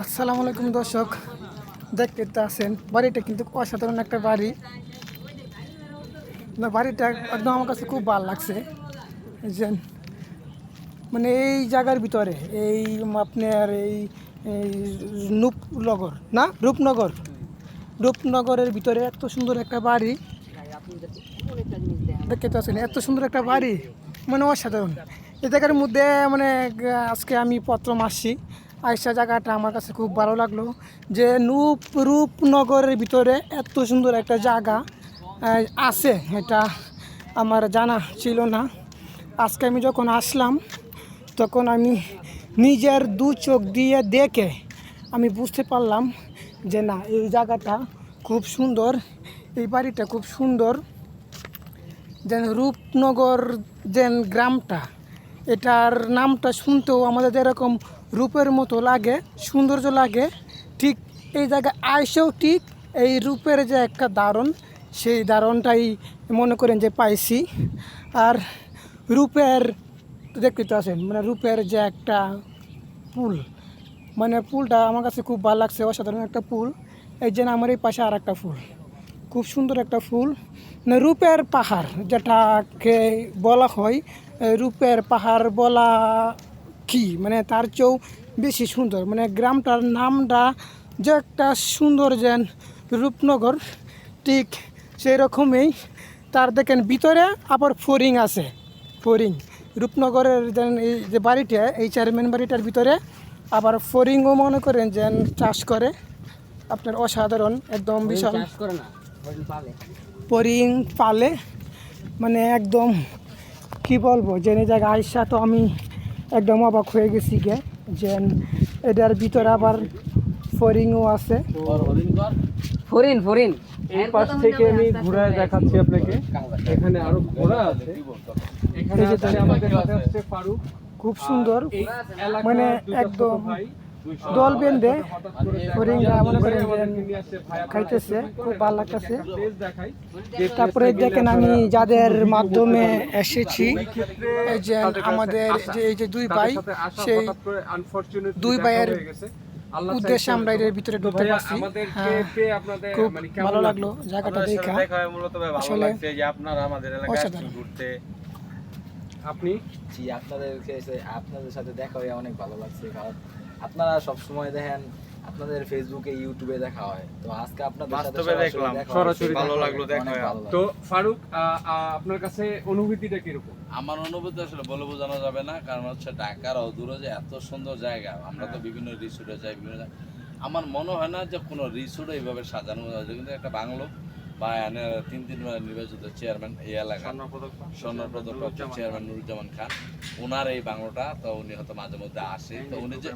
আসসালামু আলাইকুম দর্শক, দেখতে আছেন বাড়িটা কিন্তু অসাধারণ একটা বাড়ি। না, বাড়িটা একদম আমার কাছে খুব ভালো লাগছে। যে মানে এই জায়গার ভিতরে এই আপনার এই রূপনগরের ভিতরে এত সুন্দর একটা বাড়ি দেখতে আছেন। এত সুন্দর একটা বাড়ি মানে অসাধারণ। এই জায়গার মধ্যে মানে আজকে আমি প্রথম আসছি, আইসা জায়গাটা আমার কাছে খুব ভালো লাগলো। যে রূপনগরের ভিতরে এত সুন্দর একটা জায়গা আছে, এটা আমার জানা ছিল না। আজকে আমি যখন আসলাম তখন আমি নিজের দু চোখ দিয়ে দেখে আমি বুঝতে পারলাম যে না, এই জায়গাটা খুব সুন্দর, এই বাড়িটা খুব সুন্দর। যেন রূপনগর যেন গ্রামটা, এটার নামটা শুনতেও আমাদের যেরকম রূপের মতো লাগে, সৌন্দর্য লাগে, ঠিক এই জায়গায় আইসেও ঠিক এই রূপের যে একটা দারুণ, সেই দারুণটাই মনে করেন যে পাইছি। আর রূপের দেখতে তো আছেন, মানে রূপের যে একটা পুল, মানে পুলটা আমার কাছে খুব ভালো লাগছে, অসাধারণ একটা পুল। এই যে আমার এই পাশে আর একটা ফুল, খুব সুন্দর একটা ফুল। মানে রূপের পাহাড় যেটাকে বলা হয়, রূপের পাহাড় বলা কি, মানে তার চেয়েও বেশি সুন্দর। মানে গ্রামটার নামটা যে একটা সুন্দর, যেন রূপনগর, ঠিক সেই রকমই। তার দেখেন ভিতরে আবার ফরিং আছে, ফরিং রূপনগরের যেন এই যে বাড়িটা, এই চেয়ারম্যান বাড়িটার ভিতরে আবার ফরিংও মনে করেন যেন চাষ করে। আপনার অসাধারণ একদম বিশাল ফরিং পালে, মানে একদম কি বলবো, যে এই জায়গায় আইসা তো আমি একদম অবাক হয়ে গেছি গে, যে এটার ভিতরে আবার ফরিংও আছে। ফরিন ফরিন এই পাশ থেকে আমি ঘোরায় দেখাচ্ছি আপনাকে। এখানে আরো ঘোড়া আছে। এখানে আছে আমাদের সাথে আছে ফারুক। খুব সুন্দর, এই এলাকার মানে দুইটা একদম ছোট ভাই, দল বেঁধে ফরিংরা মনে করেন খাইতেছে, খাইতেছে, খুব ভালো লাগতেছে। দেখাই। তারপরে দেখেন আমি যাদের মাধ্যমে এসেছি, এই যে আমাদের যে এই যে দুই ভাই, সেই দুই ভাইয়ের উদ্দেশ্যে আমরা এর ভিতরে ঢুকতে পারছি। খুব ভালো লাগলো জায়গাটা দেখা, আসলে আপনারা আমাদের এলাকায় অসাধারণ। ঘুরতে। আপনি জি, আপনাদের সাথে দেখা হয়ে অনেক ভালো লাগছে, কারণ আপনারা সব সময় দেখেন, আপনাদের ফেসবুকে ইউটিউবে দেখা হয়, তো আজকে আপনাদের সাথে বাস্তবে দেখলাম, সরাসরি ভালো লাগলো, দেখা অনেক হয়। ভালো লাগলো। তো ফারুক, আপনার কাছে অনুভূতিটা কিরকম? আমার অনুভূতি আসলে বলে বোঝানো যাবে না, কারণ হচ্ছে ঢাকার অদূরে যে এত সুন্দর জায়গা, আমরা তো বিভিন্ন রিসোর্টে যাই, বিভিন্ন আমার মনে হয় না যে কোনো রিসোর্টে এইভাবে সাজানো হয়েছে। কিন্তু একটা বাংলো বা এনে তিনবার নির্বাচিত চেয়ারম্যান এই এলাকা, স্বর্ণপদক চেয়ারম্যান নুরুজ্জামান খান, ওনার এই বাংলোটা, তো উনি হয়তো মাঝে মধ্যে আসে। তো উনি যে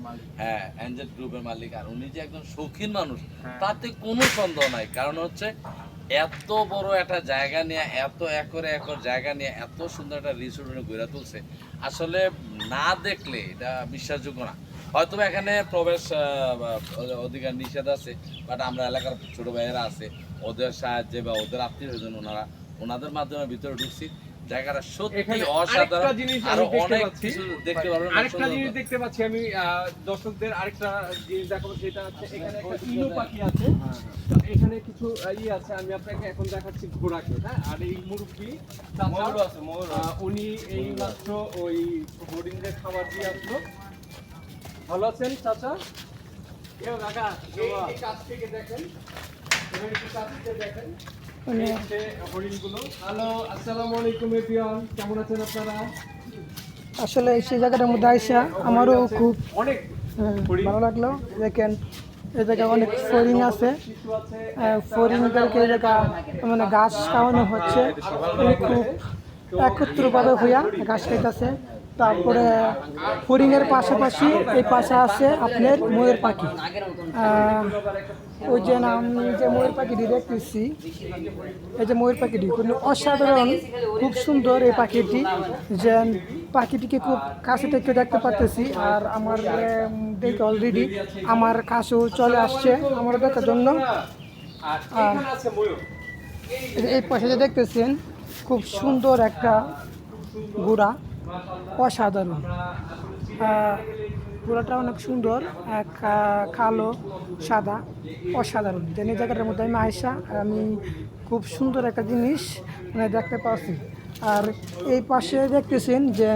এনজেড গ্রুপের মালিক, আর উনি যে একজন শৌখিন মানুষ তাতে কোনো সন্দেহ নাই। কারণ হচ্ছে এত বড় একটা জায়গা নিয়ে, এত একর জায়গা নিয়ে এত সুন্দর একটা রিসোর্ট উনি গড়ে তুলছে, আসলে না দেখলে এটা বিশ্বাসযোগ্য না। হয়তো এখানে প্রবেশ অধিকার নিষেধ আছে, বাট আমরা এলাকার ছোট ভাইয়েরা আছে, ওদের সাহায্যে বা ওদের আত্মীয় স্বজন ওনাদের মাধ্যমে ভিতরে ঢুকছি। জায়গাটা সত্যি অসাধারণ। আরো অনেক কিছু দেখতে পারবেন। আরেকটা জিনিস দেখতে পাচ্ছি আমি, দর্শকদের আরেকটা জিনিস দেখাবো, সেটা হচ্ছে এখানে একটা ইনু পাখি আছে। তো এখানে কিছু আছে, আমি আপনাকে এখন দেখাচ্ছি ঘোড়াকে। হ্যাঁ, আর এই মুরগি উনি এই মাত্র ওই হরিণের খাবার দিয়ে আসলো। ভালো আছেন চাচা? এই কাছ থেকে দেখেন, মানে হ্যালো, আসসালামু আলাইকুম এভরিওয়ান, কেমন আছেন আপনারা? আসলে সেই জায়গাটার মধ্যে আইসা আমারও খুব অনেক ভালো লাগলো। দেখেন এই জায়গায় অনেক ফরিং আছে, ফরিংদেরকে এই জায়গা মানে ঘাস খাওয়ানো হচ্ছে, খুব একত্রভাবে হইয়া ঘাস খাইতেছে। তারপরে ফরিংয়ের পাশাপাশি এই পাশে আছে আপনার ময়ূর পাখি। ওই যে আমি যে ময়ূর পাখিটি দেখতেছি, এই যে ময়ূর পাখিটি খুব অসাধারণ, খুব সুন্দর এই পাখিটি। যে পাখিটিকে খুব কাছে থেকে দেখতে পারতেছি, আর আমার দেখে অলরেডি আমার কাছেও চলে আসছে আমার দেখার জন্য। আর এই পাশে যে দেখতেছেন, খুব সুন্দর একটা ঘোড়া, অসাধারণ। ঘোড়াটা অনেক সুন্দর, কালো সাদা অসাধারণ। যে এই জায়গাটার মধ্যে আমি আইসা আমি খুব সুন্দর একটা জিনিস মানে দেখতে পাচ্ছি। আর এই পাশে দেখতেছেন যে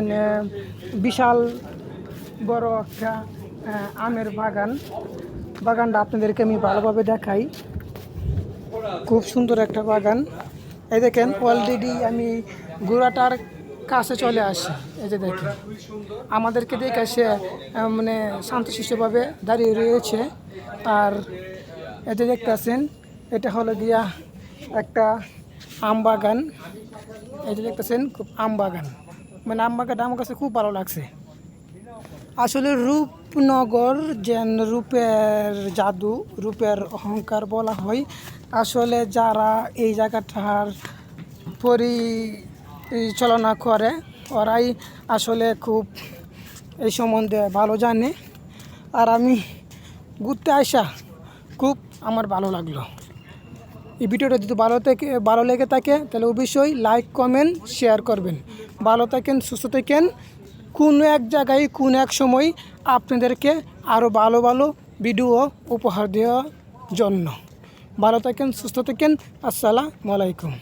বিশাল বড় একটা আমের বাগানটা আপনাদেরকে আমি ভালোভাবে দেখাই। খুব সুন্দর একটা বাগান। এই দেখেন অলরেডি আমি ঘোড়াটার কাছে চলে আসি। এই যে দেখেন আমাদেরকে দেখে সে মানে শান্তশিষ্টভাবে দাঁড়িয়ে রয়েছে। আর এই যে দেখতেছেন এটা হলো গিয়া একটা আম বাগান। এই যে দেখতেছেন খুব আম বাগান, মানে আম বাগানটা আমার কাছে খুব ভালো লাগছে। আসলে রূপনগর যেন রূপের জাদু, রূপের অহংকার বলা হয়। আসলে যারা এই জায়গাটার পরিচালনা করে ওরাই আসলে খুব এই সম্বন্ধে ভালো জানে। আর আমি ঘুরতে আসা খুব আমার ভালো লাগলো। এই ভিডিওটা যদি ভালো লেগে থাকে তাহলে অবশ্যই লাইক কমেন্ট শেয়ার করবেন। ভালো থাকেন, সুস্থ থাকেন। কোনো এক জায়গায় কোনো এক সময় আপনাদেরকে আরও ভালো ভালো ভিডিও উপহার দেওয়ার জন্য। ভালো থাকেন, সুস্থ থাকেন। আসসালামু আলাইকুম।